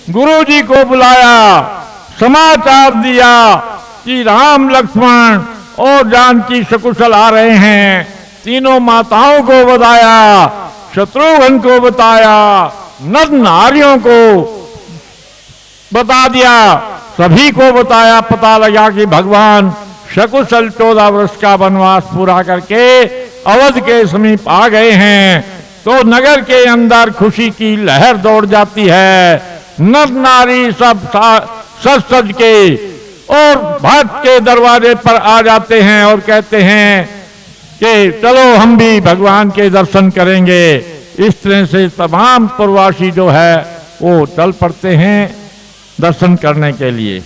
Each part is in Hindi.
गुरु जी को बुलाया, समाचार दिया कि राम लक्ष्मण और जानकी सकुशल आ रहे हैं। तीनों माताओं को बताया, शत्रुघ्न को बताया, नर नारियों को बता दिया, सभी को बताया। पता लगा कि भगवान सकुशल 14 वर्ष का वनवास पूरा करके अवध के समीप आ गए हैं। तो नगर के अंदर खुशी की लहर दौड़ जाती है। नर नारी सब सज सज के और भक्त के दरवाजे पर आ जाते हैं और कहते हैं कि चलो हम भी भगवान के दर्शन करेंगे। इस तरह से तमाम प्रवासी जो है वो चल पड़ते हैं दर्शन करने के लिए।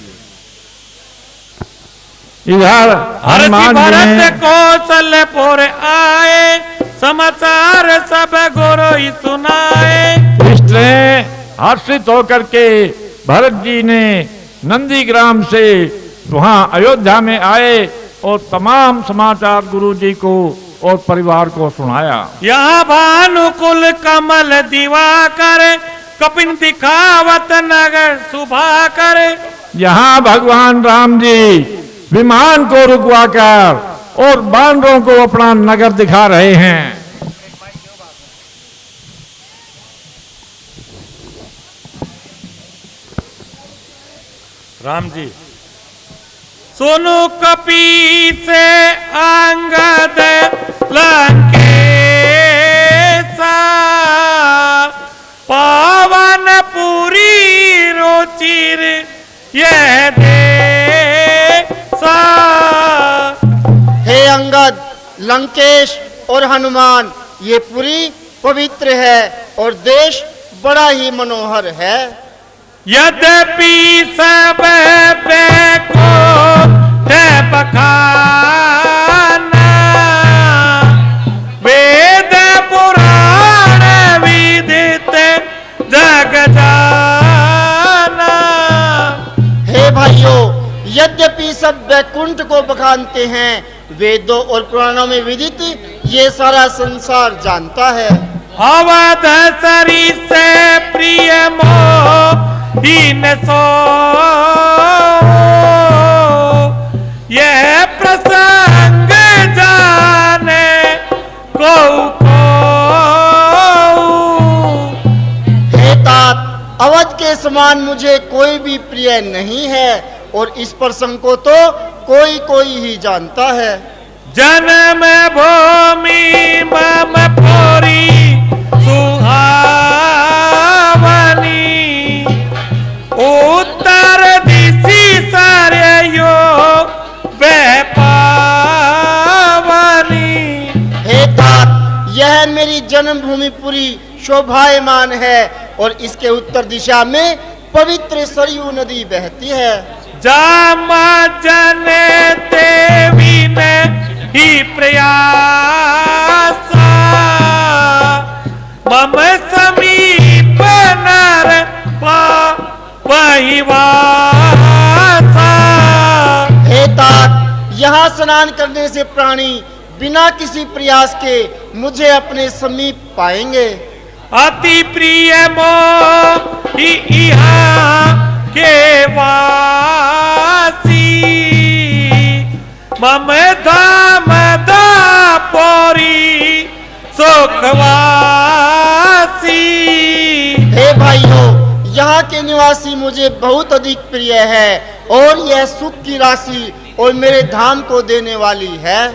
इधर हनुमान जी ने कौशलपुर आए, समाचार सब गुरु ही सुनाए। इसलिए हर्षित होकर के भरत जी ने नंदीग्राम से वहां अयोध्या में आए और तमाम समाचार गुरु जी को और परिवार को सुनाया। यहाँ भानुकुल कमल दिवाकर, कपिन दिखावत नगर सुभाकर। यहाँ भगवान राम जी विमान को रुकवाकर और बानरों को अपना नगर दिखा रहे हैं। राम जी सोनू कपी से अंगद लंकेशा, पावन पुरी रुचिर यह देसा। हे अंगद, लंकेश और हनुमान, ये पुरी पवित्र है और देश बड़ा ही मनोहर है। यद्यपि सब को है बखाना, वेद पुराण विदित जग जाना। हे भाइयों, यद्यपि सब वैकुंठ को बखानते हैं, वेदों और पुराणों में विदित ये सारा संसार जानता है। अवध सरी से प्रिय मोह दीन सो, यह प्रसंग जाने को। हे तात, अवध के समान मुझे कोई भी प्रिय नहीं है और इस प्रसंग को तो कोई कोई ही जानता है। जन्म भूमि मम पुरी सुहावनी, उत्तर दिशि सरयू वह पावनी। हे तात, यह मेरी जन्मभूमि पुरी शोभायमान है और इसके उत्तर दिशा में पवित्र सरयू नदी बहती है। जामा जने देवी ने ही प्रयासा, मम समीप नर वही वासा। हे तात, यहाँ स्नान करने से प्राणी बिना किसी प्रयास के मुझे अपने समीप पाएंगे। अति प्रिय मोहि यहाँ के वासी, मम धाम दापोरी सुखवासी। हे भाइयों, यहाँ के निवासी मुझे बहुत अधिक प्रिय है और यह सुख की राशि और मेरे धाम को देने वाली है।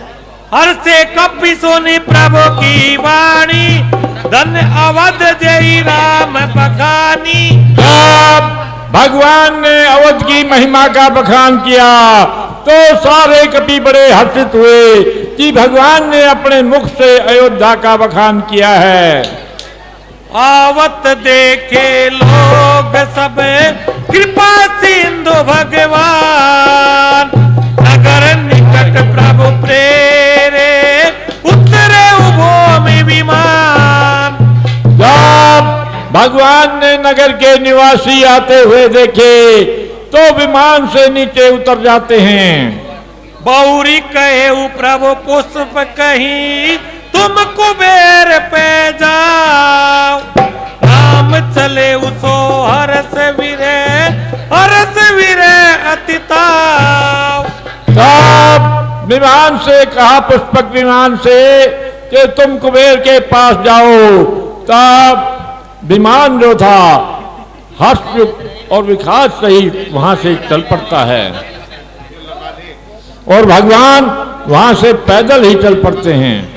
हर से कपि सुनि प्रभु की वाणी, धन अवध जय राम बखानी। जब भगवान ने अवध की महिमा का बखान किया तो सारे कपि बड़े हर्षित हुए कि भगवान ने अपने मुख से अयोध्या का बखान किया है। आवत देखे लोग सब कृपा सिंधु भगवान, नगर निकट प्रभु प्रेरे उतरे भूमि विमान। जब भगवान ने नगर के निवासी आते हुए देखे तो विमान से नीचे उतर जाते हैं। बौरी कहे, प्रभु पुष्प कहीं तुम कुबेर पे जा, विमान से कहा, पुष्पक विमान से, कि तुम कुबेर के पास जाओ। तब विमान जो था हर्ष और विकास सहित वहां से चल पड़ता है और भगवान वहां से पैदल ही चल पड़ते हैं।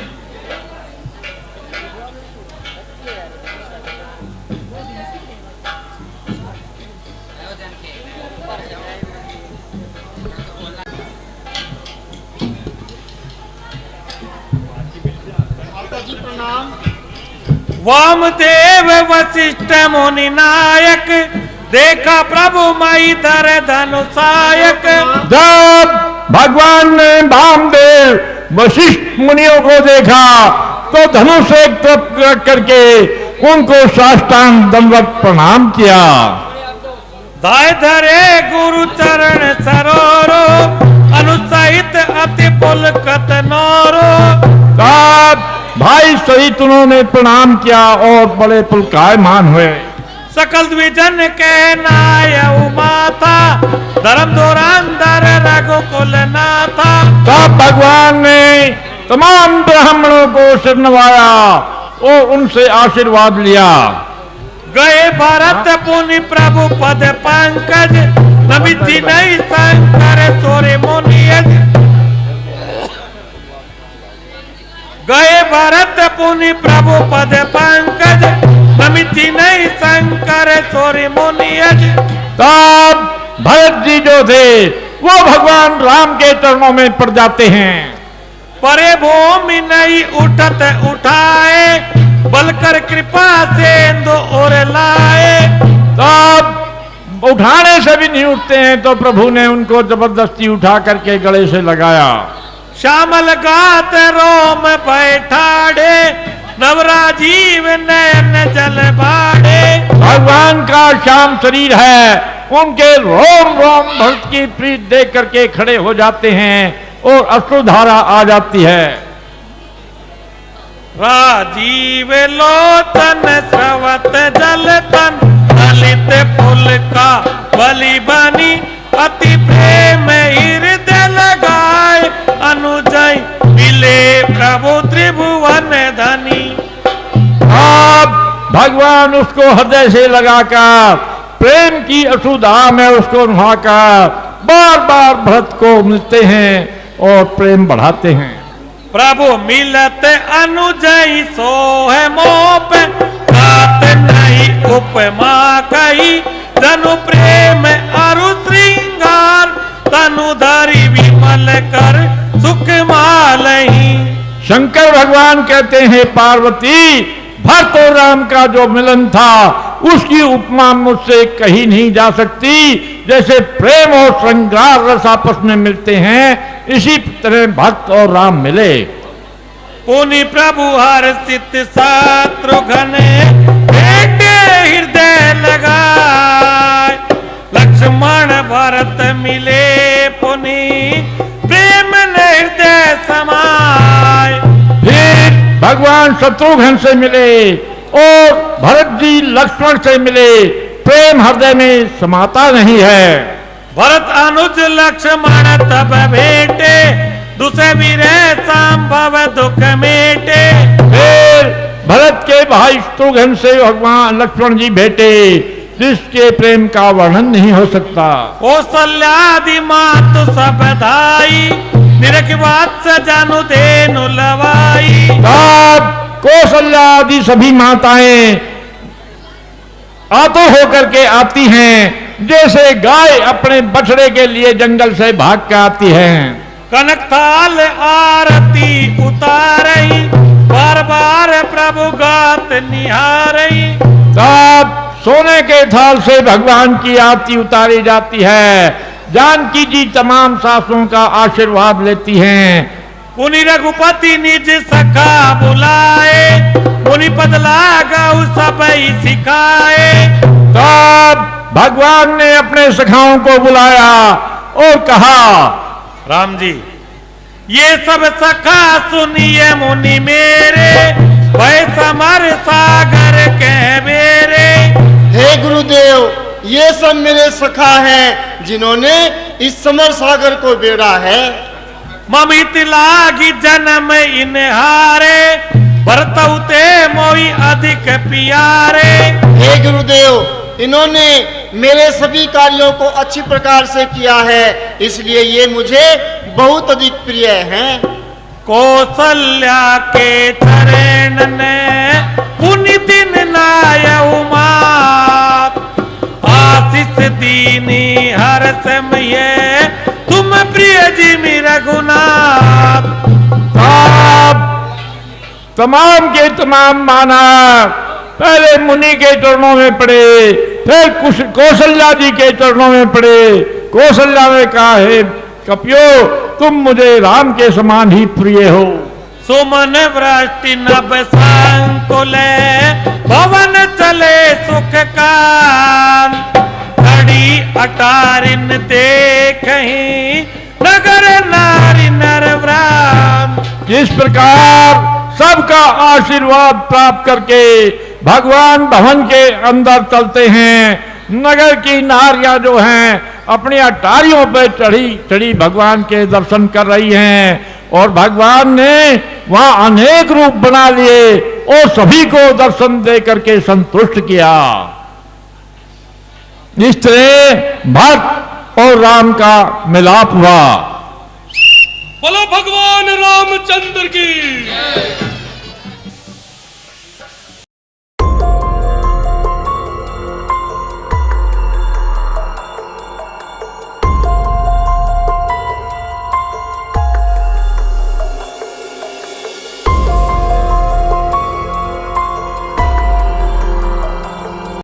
वामदेव वशिष्ठ मुनि नायक, देखा प्रभु मई धर धनुषायक। जब भगवान ने वामदेव वशिष्ठ मुनियों को देखा तो धनुष एक तरफ करके उनको साष्टांग दंडवत प्रणाम किया। दाय धरे गुरु चरण सरोरो, अनुसहित अति पुलकत नौरो। तब भाई सहित उन्होंने प्रणाम किया और बड़े पुलकायमान हुए। सकल द्विजन के नाय माता, धर्म धुरंधर रघुकुल नाथा। तब भगवान ने तमाम ब्राह्मणों को सिर नवाया और उनसे आशीर्वाद लिया। गए भरत पुनि प्रभु पद पंकज, नमिति नहीं शंकर सोरे मुनियज। गए भरत पुनि प्रभु पद पंकज, नमिति नहीं शंकर सोरे मुनियज। तब भरत जी जो थे वो भगवान राम के चरणों में पड़ जाते हैं। परे भूमि नहीं उठत उठाए, बलकर कृपा से दो और लाए। तब उठाने से भी नहीं उठते हैं तो प्रभु ने उनको जबरदस्ती उठा करके गले से लगाया। श्यामल गात रोम बैठाड़े, नवराजीव नयन जल बाड़े। भगवान का श्याम शरीर है, उनके रोम रोम भक्त की प्रीत देख करके खड़े हो जाते हैं और अश्रुधारा आ जाती है। राजीव लोचन स्रवत जल तन, ललित फूल का बलि बनी, अति प्रेम हृदय लगाए, अनुजय मिले प्रभु त्रिभुवन धनी। अब भगवान उसको हृदय से लगाकर प्रेम की अश्रुधारा में उसको नहाकर बार बार भरत को मिलते हैं और प्रेम बढ़ाते हैं। प्रभु मिलत अनुजय सोह मोप, गात नहीं उपमा कही, जनु प्रेम अरु श्रृंगार, तनु धरि विमल कर सुख मालही। शंकर भगवान कहते हैं, पार्वती भरत और राम का जो मिलन था उसकी उपमा मुझसे कही नहीं जा सकती। जैसे प्रेम और श्रृंगार रस आपस में मिलते हैं, इसी तरह भक्त और राम मिले। पुनि प्रभु हर्षित शत्रुघ्न, बेटे हृदय लगाए, लक्ष्मण भरत मिले पुनि, प्रेम ने हृदय समाए। फिर भगवान शत्रुघ्न से मिले और भरत जी लक्ष्मण से मिले, प्रेम हृदय में समाता नहीं है। भरत अनुज लक्ष्मण तब भेटे, दुसे विरह संभव दुख मेटे। फिर भरत के भाई शत्रुघ्न से भगवान लक्ष्मण जी भेटे, जिसके प्रेम का वर्णन नहीं हो सकता। कौशल्यादि मातु सब धाई, निरख बात से जानु धेनु लवाई। तब कौशल्या आदि सभी माताएं आतुर होकर के आती हैं, जैसे गाय अपने बछड़े के लिए जंगल से भाग के आती हैं। कनक थाल आरती उतारई, बार बार प्रभु गात निहारई। तब सोने के थाल से भगवान की आरती उतारी जाती है। जानकी जी तमाम सासों का आशीर्वाद लेती हैं। पुनि रघुपति निज सखा बुलाए, पुनि पद लागऊ सबई सिखाए। तब भगवान ने अपने सखाओं को बुलाया और कहा, राम जी ये सब सखा सुनिए मुनि मेरे, वै समर सागर के मेरे। हे गुरुदेव, ये सब मेरे सखा हैं जिन्होंने इस समर सागर को बेड़ा है। ममित लागी जन्म इन हारे बरतौते मोई अधिक प्यारे। हे गुरुदेव, इन्होंने मेरे सभी कार्यों को अच्छी प्रकार से किया है, इसलिए ये मुझे बहुत अधिक प्रिय हैं। कौशल्या के चरण ने पुनि दिन नायउ मात, आशीष दीनी हर समय तुम प्रिय जिमि रघुनाथ। आप तमाम के तमाम मानव पहले मुनि के चरणों में पड़े, फिर कौशल्या जी के चरणों में पड़े। कौशल्या ने कहा, हे कपियो, तुम मुझे राम के समान ही प्रिय हो। सुमन वृष्टि नभ संकुल भवन चले सुख कान, घड़ी अटारिन देखहीं नगर नारी नरव्राम। जिस प्रकार सबका आशीर्वाद प्राप्त करके भगवान भवन के अंदर चलते हैं, नगर की नारियां जो हैं अपनी अटारियों पर चढ़ी भगवान के दर्शन कर रही हैं, और भगवान ने वहां अनेक रूप बना लिए और सभी को दर्शन दे करके संतुष्ट किया। इस तरह भक्त और राम का मिलाप हुआ। बोलो भगवान रामचंद्र की।